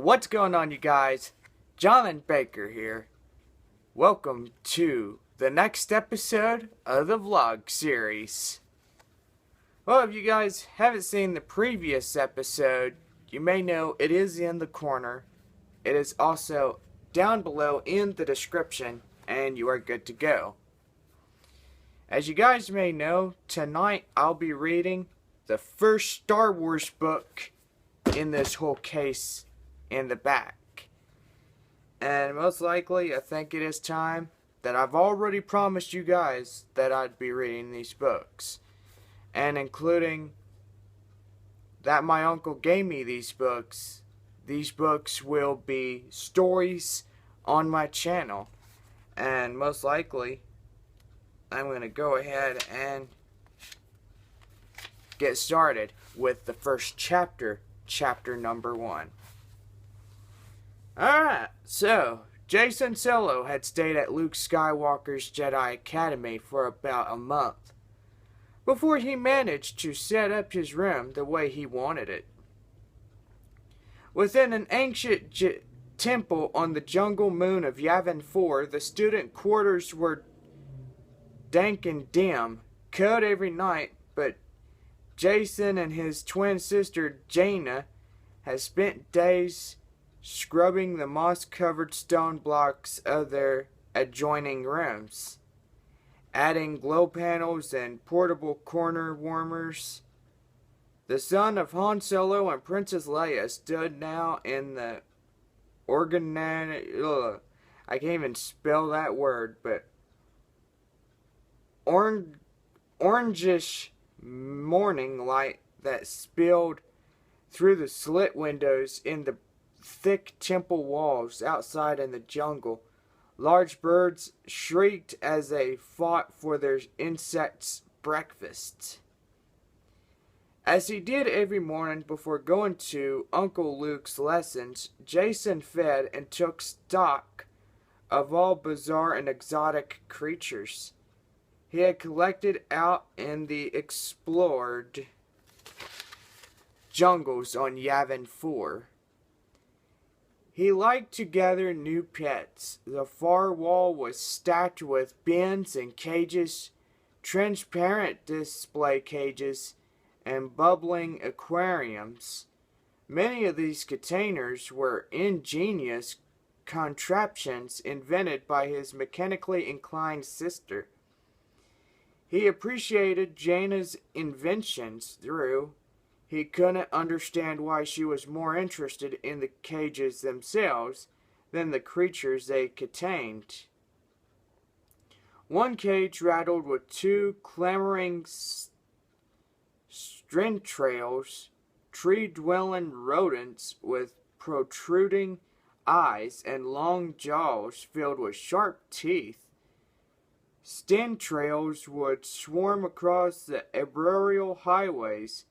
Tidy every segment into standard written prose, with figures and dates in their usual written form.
What's going on, you guys? Jonathan Baker here. Welcome to the next episode of the vlog series. Well, if you guys haven't seen the previous episode, you may know it is in the corner. It is also down below in the description, and you are good to go. As you guys may know, tonight I'll be reading the first Star Wars book in this whole case in the back. And most likely, I think it is time that I've already promised you guys that I'd be reading these books. And including that my uncle gave me these books will be stories on my channel. And most likely, I'm going to go ahead and get started with the first chapter, chapter number 1. Alright, so Jacen Solo had stayed at Luke Skywalker's Jedi Academy for about a month before he managed to set up his room the way he wanted it. Within an ancient temple on the jungle moon of Yavin 4, the student quarters were dank and dim, cold every night, but Jacen and his twin sister Jaina had spent days scrubbing the moss-covered stone blocks of their adjoining rooms, adding glow panels and portable corner warmers. The son of Han Solo and Princess Leia stood now in the I can't even spell that word, but orangish morning light that spilled through the slit windows in the thick temple walls outside in the jungle. Large birds shrieked as they fought for their insects' breakfast. As he did every morning before going to Uncle Luke's lessons, Jacen fed and took stock of all bizarre and exotic creatures he had collected out in the explored jungles on Yavin 4. He liked to gather new pets. The far wall was stacked with bins and cages, transparent display cages, and bubbling aquariums. Many of these containers were ingenious contraptions invented by his mechanically inclined sister. He appreciated Jaina's inventions through he couldn't understand why she was more interested in the cages themselves than the creatures they contained. One cage rattled with two clamoring stentrails, tree-dwelling rodents with protruding eyes and long jaws filled with sharp teeth. Stentrails would swarm across the arboreal highways,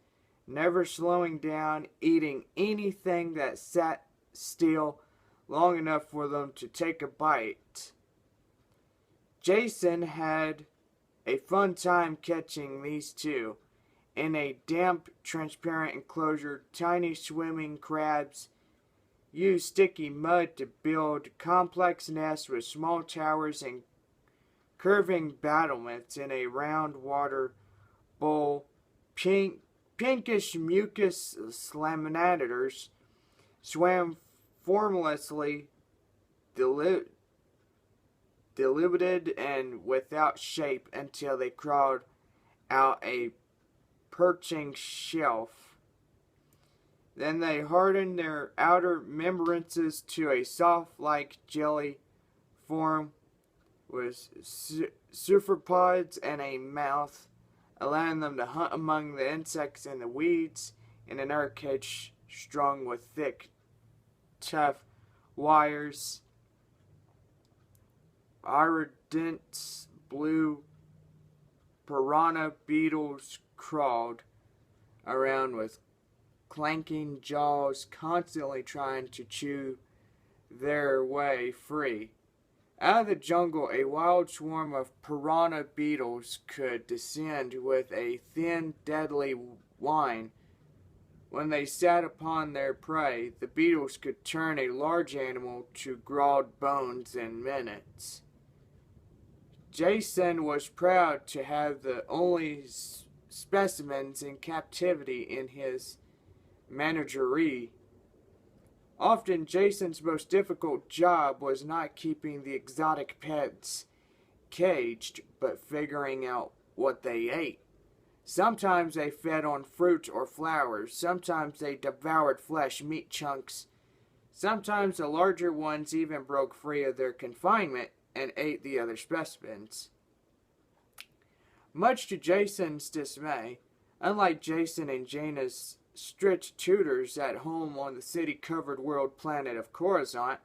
never slowing down, eating anything that sat still long enough for them to take a bite. Jacen had a fun time catching these two. In a damp, transparent enclosure, tiny swimming crabs used sticky mud to build complex nests with small towers and curving battlements in a round water bowl. Pinkish mucus salamanders swam formlessly, diluted and without shape until they crawled out a perching shelf. Then they hardened their outer membrances to a soft like jelly form with cephalopods and a mouth, allowing them to hunt among the insects and the weeds in an air cage strung with thick, tough wires. Iridescent blue piranha beetles crawled around with clanking jaws, constantly trying to chew their way free. Out of the jungle, a wild swarm of piranha beetles could descend with a thin, deadly whine When they sat upon their prey, the beetles could turn a large animal to gnawed bones in minutes. Jacen was proud to have the only specimens in captivity in his menagerie. Often, Jacen's most difficult job was not keeping the exotic pets caged, but figuring out what they ate. Sometimes they fed on fruit or flowers. Sometimes they devoured flesh, meat chunks. Sometimes the larger ones even broke free of their confinement and ate the other specimens. Much to Jacen's dismay, unlike Jacen and Jaina's strict tutors at home on the city-covered world planet of Coruscant,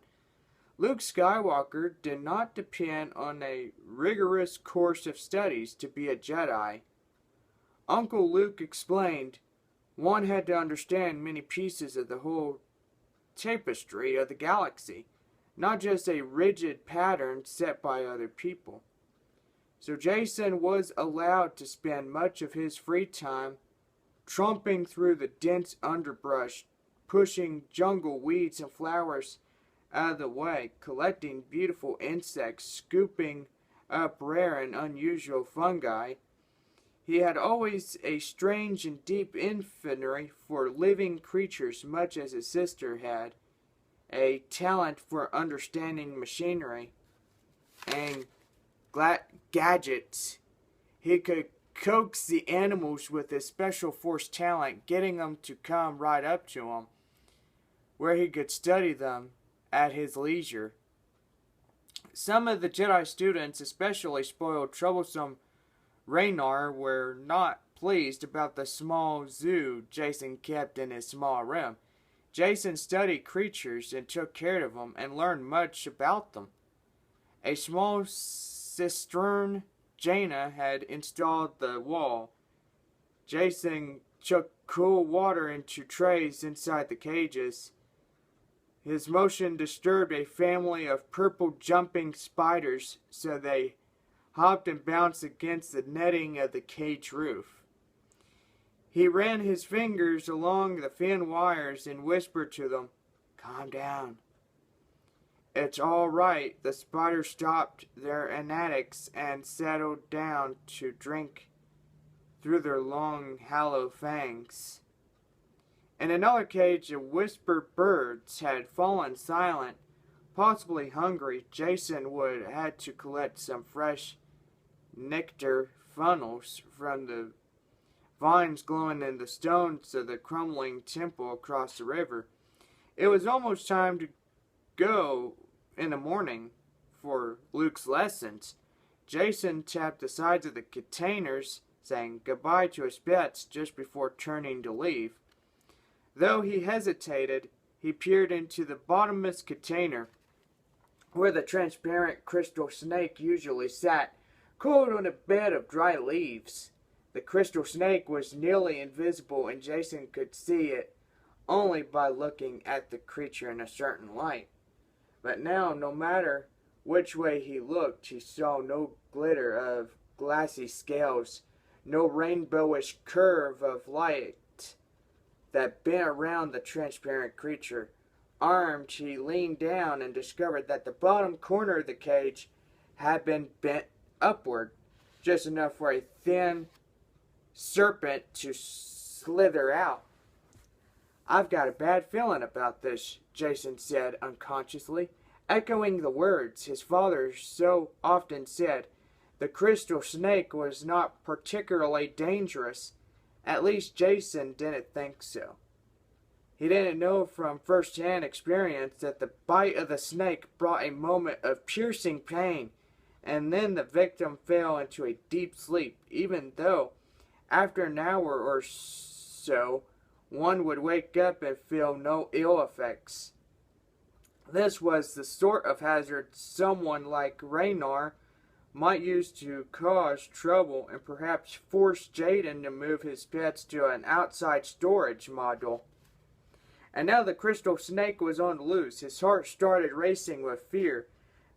Luke Skywalker did not depend on a rigorous course of studies to be a Jedi. Uncle Luke explained, one had to understand many pieces of the whole tapestry of the galaxy, not just a rigid pattern set by other people. So Jacen was allowed to spend much of his free time tromping through the dense underbrush, pushing jungle weeds and flowers out of the way, collecting beautiful insects, scooping up rare and unusual fungi. He had always a strange and deep affinity for living creatures, much as his sister had, a talent for understanding machinery and gadgets. He could coax the animals with his special force talent, getting them to come right up to him, where he could study them at his leisure. Some of the Jedi students, especially spoiled, troublesome Raynar, were not pleased about the small zoo Jacen kept in his small room. Jacen studied creatures and took care of them and learned much about them. A small cistern Jaina had installed the wall. Jacen took cool water into trays inside the cages. His motion disturbed a family of purple jumping spiders, so they hopped and bounced against the netting of the cage roof. He ran his fingers along the thin wires and whispered to them, "Calm down." "It's all right." The spiders stopped their antics and settled down to drink through their long, hollow fangs. In another cage, the whispered birds had fallen silent, possibly hungry. Jacen would have had to collect some fresh nectar funnels from the vines glowing in the stones of the crumbling temple across the river. It was almost time to go in the morning for Luke's lessons. Jacen tapped the sides of the containers, saying goodbye to his pets just before turning to leave. Though he hesitated, he peered into the bottomless container where the transparent crystal snake usually sat, coiled on a bed of dry leaves. The crystal snake was nearly invisible, and Jacen could see it only by looking at the creature in a certain light. But now, no matter which way he looked, he saw no glitter of glassy scales, no rainbowish curve of light that bent around the transparent creature. Armed, he leaned down and discovered that the bottom corner of the cage had been bent upward, just enough for a thin serpent to slither out. "I've got a bad feeling about this," Jacen said unconsciously, echoing the words his father so often said. The crystal snake was not particularly dangerous. At least Jacen didn't think so. He didn't know from first-hand experience that the bite of the snake brought a moment of piercing pain, and then the victim fell into a deep sleep, even though, after an hour or so, one would wake up and feel no ill effects. This was the sort of hazard someone like Raynar might use to cause trouble and perhaps force Jaden to move his pets to an outside storage module. And now the crystal snake was on the loose. His heart started racing with fear,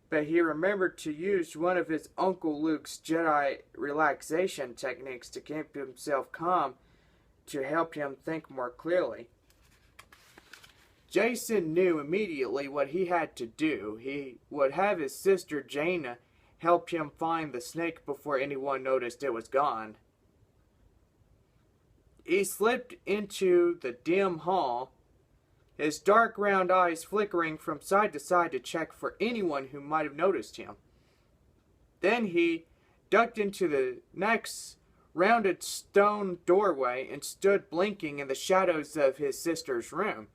but he remembered to use one of his Uncle Luke's Jedi relaxation techniques to keep himself calm to help him think more clearly. Jason knew immediately what he had to do. He would have his sister Jaina help him find the snake before anyone noticed it was gone. He slipped into the dim hall, his dark round eyes flickering from side to side to check for anyone who might have noticed him. Then he ducked into the next rounded stone doorway and stood blinking in the shadows of his sister's room.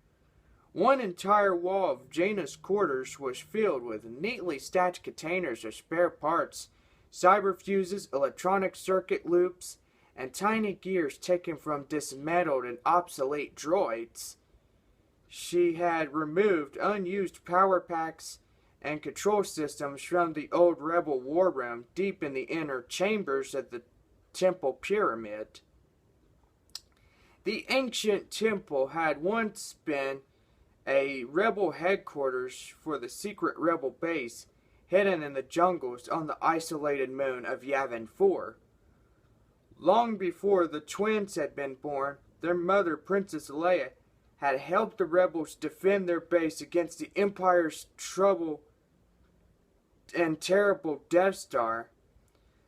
One entire wall of Jaina's quarters was filled with neatly stacked containers of spare parts, cyber fuses, electronic circuit loops, and tiny gears taken from dismantled and obsolete droids. She had removed unused power packs and control systems from the old rebel war room deep in the inner chambers of the temple pyramid. The ancient temple had once been a rebel headquarters for the secret rebel base hidden in the jungles on the isolated moon of Yavin 4. Long before the twins had been born, their mother, Princess Leia, had helped the rebels defend their base against the Empire's trouble and terrible Death Star.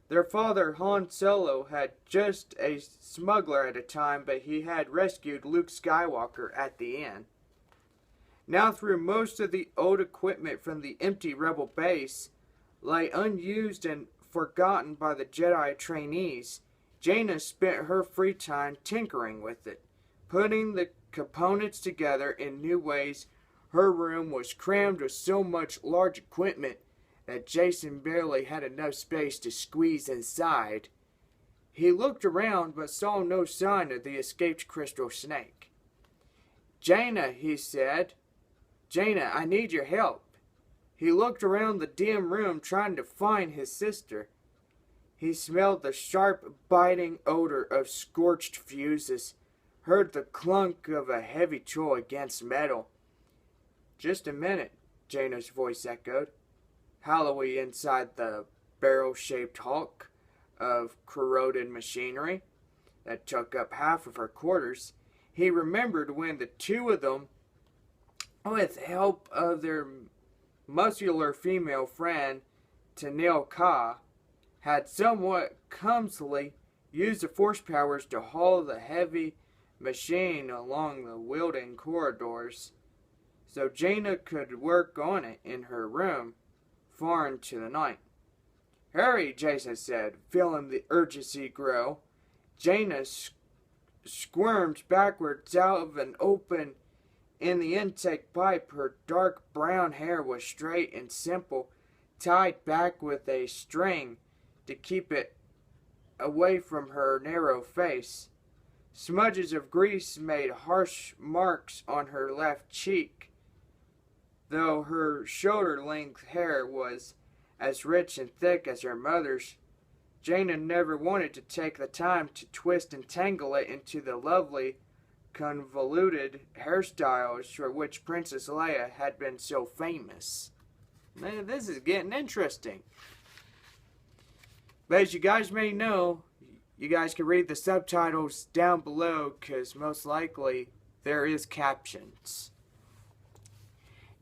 Their father, Han Solo, had just a smuggler at a time, but he had rescued Luke Skywalker at the end. Now, through most of the old equipment from the empty rebel base lay unused and forgotten by the Jedi trainees, Jaina spent her free time tinkering with it, putting the components together in new ways. Her room was crammed with so much large equipment that Jason barely had enough space to squeeze inside. He looked around but saw no sign of the escaped crystal snake. "Jaina," he said. "Jaina, I need your help." He looked around the dim room trying to find his sister. He smelled the sharp, biting odor of scorched fuses, heard the clunk of a heavy tool against metal. "Just a minute," Jaina's voice echoed, hollowy inside the barrel-shaped hulk of corroded machinery that took up half of her quarters. He remembered when the two of them, with help of their muscular female friend, Tanil Ka, had somewhat clumsily used the force powers to haul the heavy machine along the winding corridors, so Jaina could work on it in her room far into the night. "Hurry," Jason said, feeling the urgency grow. Jaina squirmed backwards out of an open in the intake pipe. Her dark brown hair was straight and simple, tied back with a string to keep it away from her narrow face. Smudges of grease made harsh marks on her left cheek, though her shoulder-length hair was as rich and thick as her mother's. Jaina never wanted to take the time to twist and tangle it into the lovely, convoluted hairstyles for which Princess Leia had been so famous. Man, this is getting interesting. But as you guys may know, you guys can read the subtitles down below because most likely there is captions.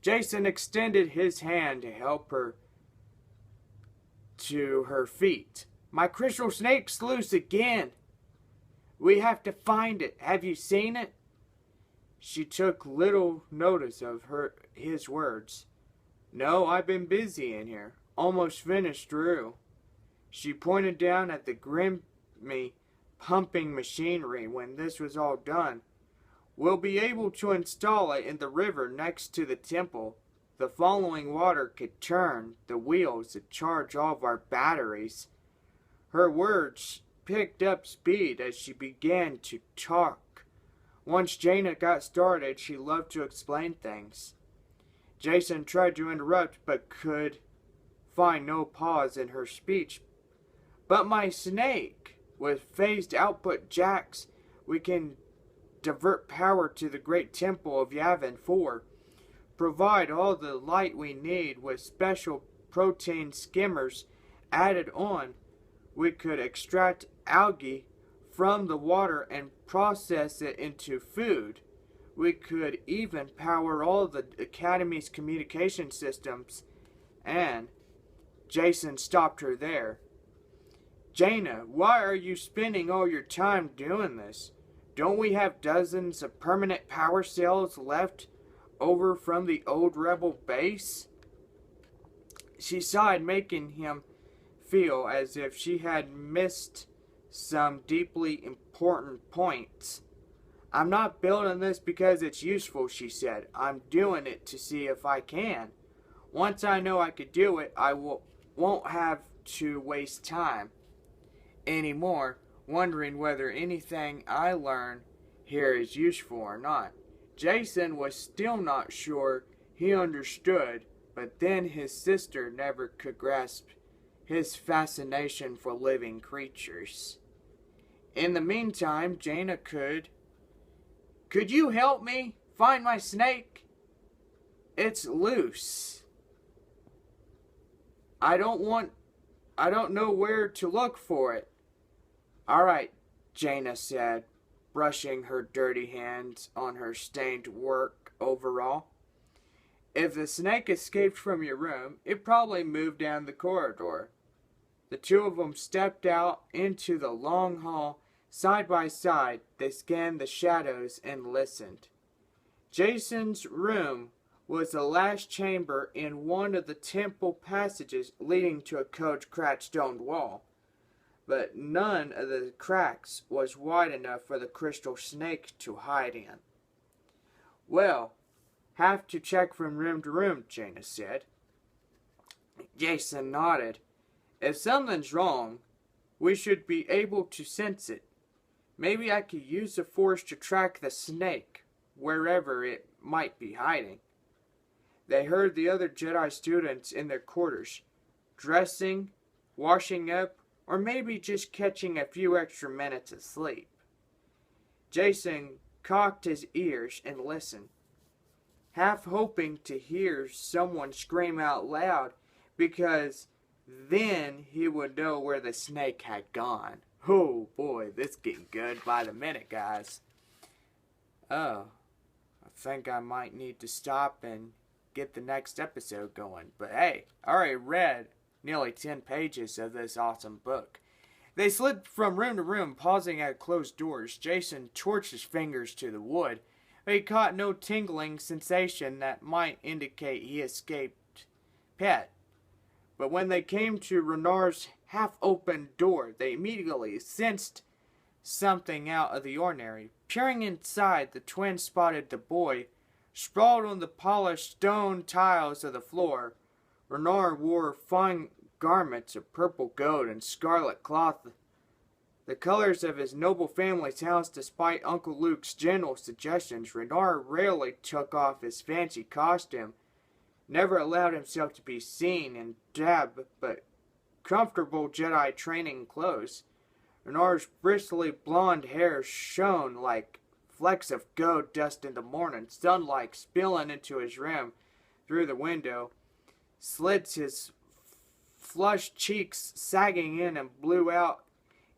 Jason extended his hand to help her to her feet. "My crystal snake's loose again. We have to find it. Have you seen it?" She took little notice of his words. "No, I've been busy in here. Almost finished through." She pointed down at the grimy pumping machinery. "When this was all done, we'll be able to install it in the river next to the temple. The following water could turn the wheels to charge all of our batteries." Her words picked up speed as she began to talk. Once Jaina got started, she loved to explain things. Jason tried to interrupt but could find no pause in her speech. "But my snake, with phased output jacks, we can divert power to the great temple of Yavin 4, provide all the light we need with special protein skimmers added on. We could extract algae from the water and process it into food. We could even power all the Academy's communication systems. And Jason stopped her there. Jaina, why are you spending all your time doing this? Don't we have dozens of permanent power cells left over from the old rebel base? She sighed, making him feel as if she had missed some deeply important points. I'm not building this because it's useful, she said. I'm doing it to see if I can. Once I know I could do it, I won't have to waste time anymore wondering whether anything I learn here is useful or not. Jason was still not sure he understood, but then his sister never could grasp his fascination for living creatures. In the meantime, Jaina could you help me find my snake? It's loose. I don't know where to look for it. All right, Jaina said, brushing her dirty hands on her stained work overall. If the snake escaped from your room, it probably moved down the corridor. The two of them stepped out into the long hall. Side by side, they scanned the shadows and listened. Jason's room was the last chamber in one of the temple passages leading to a cracked stone wall. But none of the cracks was wide enough for the crystal snake to hide in. Well, have to check from room to room, Jaina said. Jason nodded. If something's wrong, we should be able to sense it. Maybe I could use the force to track the snake, wherever it might be hiding. They heard the other Jedi students in their quarters, dressing, washing up, or maybe just catching a few extra minutes of sleep. Jason cocked his ears and listened, half hoping to hear someone scream out loud, because then he would know where the snake had gone. Oh boy, this is getting good by the minute, guys. Oh, I think I might need to stop and get the next episode going. But hey, I already read nearly 10 pages of this awesome book. They slid from room to room, pausing at closed doors. Jason torched his fingers to the wood, but he caught no tingling sensation that might indicate he escaped pet. But when they came to Renar's half-open door, they immediately sensed something out of the ordinary. Peering inside, the twins spotted the boy sprawled on the polished stone tiles of the floor. Renar wore fine garments of purple gold and scarlet cloth, the colors of his noble family's house. Despite Uncle Luke's gentle suggestions, Renar rarely took off his fancy costume, never allowed himself to be seen in drab but comfortable Jedi training clothes. Renar's bristly blonde hair shone like flecks of gold dust in the morning. Sunlight spilling into his room through the window slits his flushed cheeks sagging in and blew out.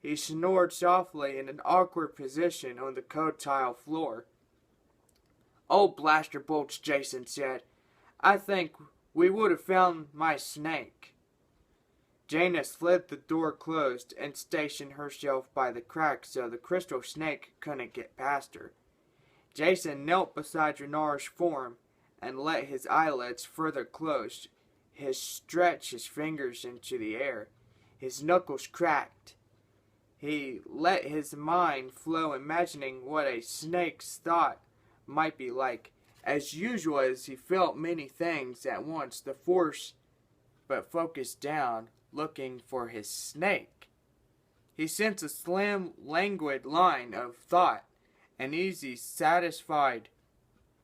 He snored softly in an awkward position on the cold tile floor. "Oh, blaster bolts," Jason said. "I think we would have found my snake." Jaina slid the door closed and stationed herself by the crack so the crystal snake couldn't get past her. Jason knelt beside Renar's form and let his eyelids further close. He stretched his fingers into the air. His knuckles cracked. He let his mind flow, imagining what a snake's thought might be like. As usual, as he felt many things at once, the force but focused down, looking for his snake. He sensed a slim, languid line of thought, an easy, satisfied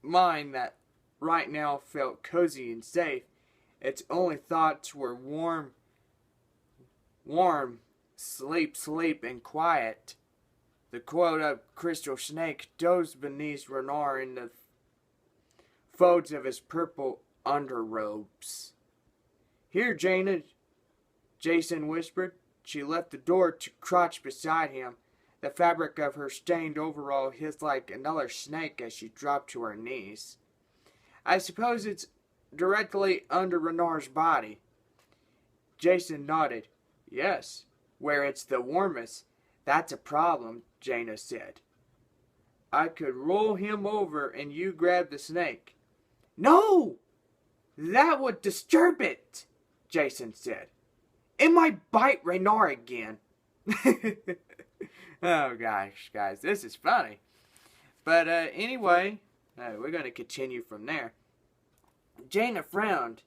mind that right now felt cozy and safe. Its only thoughts were warm, sleep, and quiet. The coiled-up crystal snake dozed beneath Renar in the folds of his purple underrobes. "Here, Jaina," Jason whispered. She left the door to crouch beside him. The fabric of her stained overall hissed like another snake as she dropped to her knees. I suppose it's directly under Renard's body. Jason nodded. Yes, where it's the warmest. That's a problem, Jaina said. I could roll him over and you grab the snake. No! That would disturb it, Jason said. It might bite Renard again. Oh gosh, guys, this is funny. But anyway, we're going to continue from there. Jaina frowned.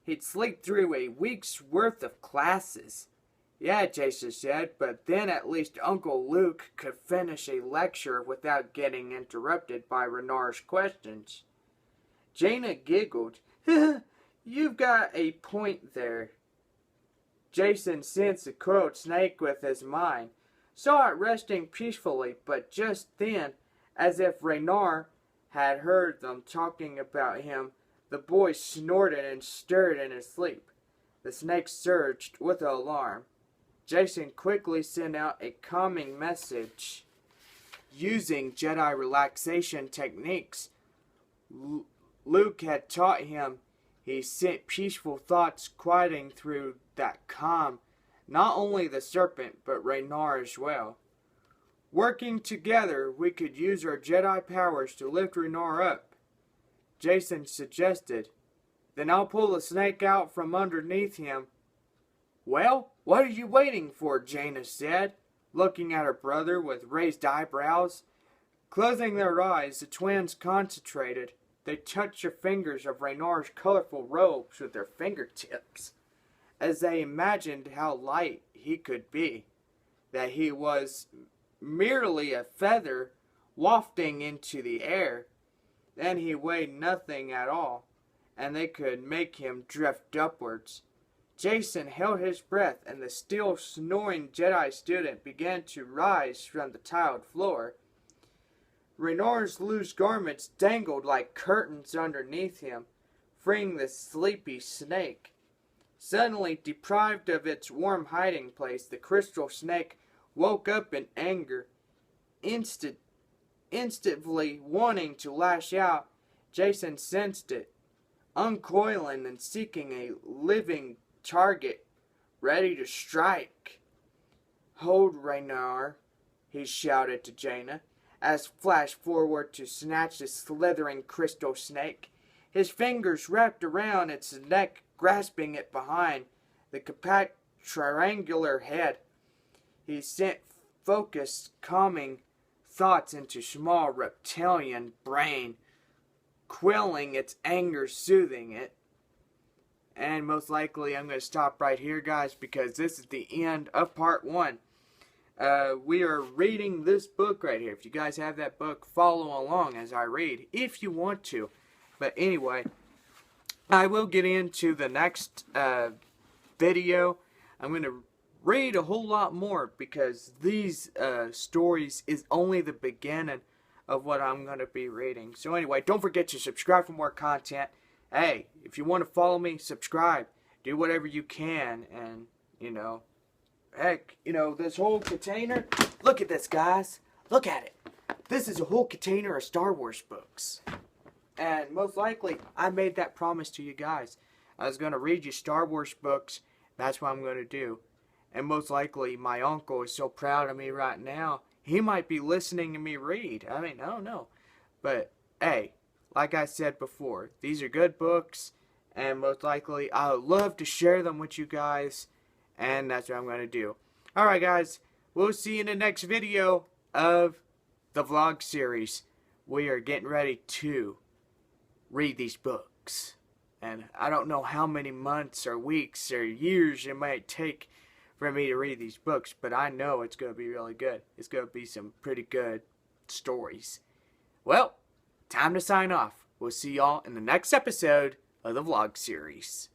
He'd sleep through a week's worth of classes. Yeah, Jason said, but then at least Uncle Luke could finish a lecture without getting interrupted by Renard's questions. Jaina giggled. You've got a point there. Jason sensed the coiled snake with his mind, saw it resting peacefully, but just then, as if Renard had heard them talking about him, the boy snorted and stirred in his sleep. The snake surged with alarm. Jason quickly sent out a calming message. Using Jedi relaxation techniques Luke had taught him, he sent peaceful thoughts quieting through that calm not only the serpent, but Renard as well. Working together, we could use our Jedi powers to lift Renard up, Jason suggested. Then I'll pull the snake out from underneath him. Well, what are you waiting for? Jaina said, looking at her brother with raised eyebrows. Closing their eyes, the twins concentrated. They touched the fingers of Renard's colorful robes with their fingertips, as they imagined how light he could be, that he was merely a feather wafting into the air. Then he weighed nothing at all, and they could make him drift upwards. Jason held his breath, and the still snoring Jedi student began to rise from the tiled floor. Renard's loose garments dangled like curtains underneath him, freeing the sleepy snake. Suddenly deprived of its warm hiding place, the crystal snake woke up in anger. Instantly wanting to lash out, Jason sensed it, uncoiling and seeking a living target, ready to strike. Hold, Renard, he shouted to Jaina, as flashed forward to snatch the slithering crystal snake. His fingers wrapped around its neck, grasping it behind the compact triangular head. He sent focused, calming thoughts into small reptilian brain, quelling its anger, soothing it. And most likely I'm going to stop right here, guys, because this is the end of part 1. We are reading this book right here. If you guys have that book, follow along as I read, if you want to. But anyway, I will get into the next video. I'm going to read a whole lot more, because these stories is only the beginning of what I'm going to be reading. So anyway, don't forget to subscribe for more content. Hey, if you want to follow me, subscribe. Do whatever you can. And, heck, this whole container. Look at this, guys. Look at it. This is a whole container of Star Wars books. And most likely, I made that promise to you guys. I was going to read you Star Wars books. That's what I'm going to do. And most likely, my uncle is so proud of me right now, he might be listening to me read. I mean, I don't know. But, hey, like I said before, these are good books. And most likely, I would love to share them with you guys. And that's what I'm going to do. Alright, guys. We'll see you in the next video of the vlog series. We are getting ready to read these books. And I don't know how many months or weeks or years it might take for me to read these books, but I know it's going to be really good. It's going to be some pretty good stories. Well, time to sign off. We'll see y'all in the next episode of the vlog series.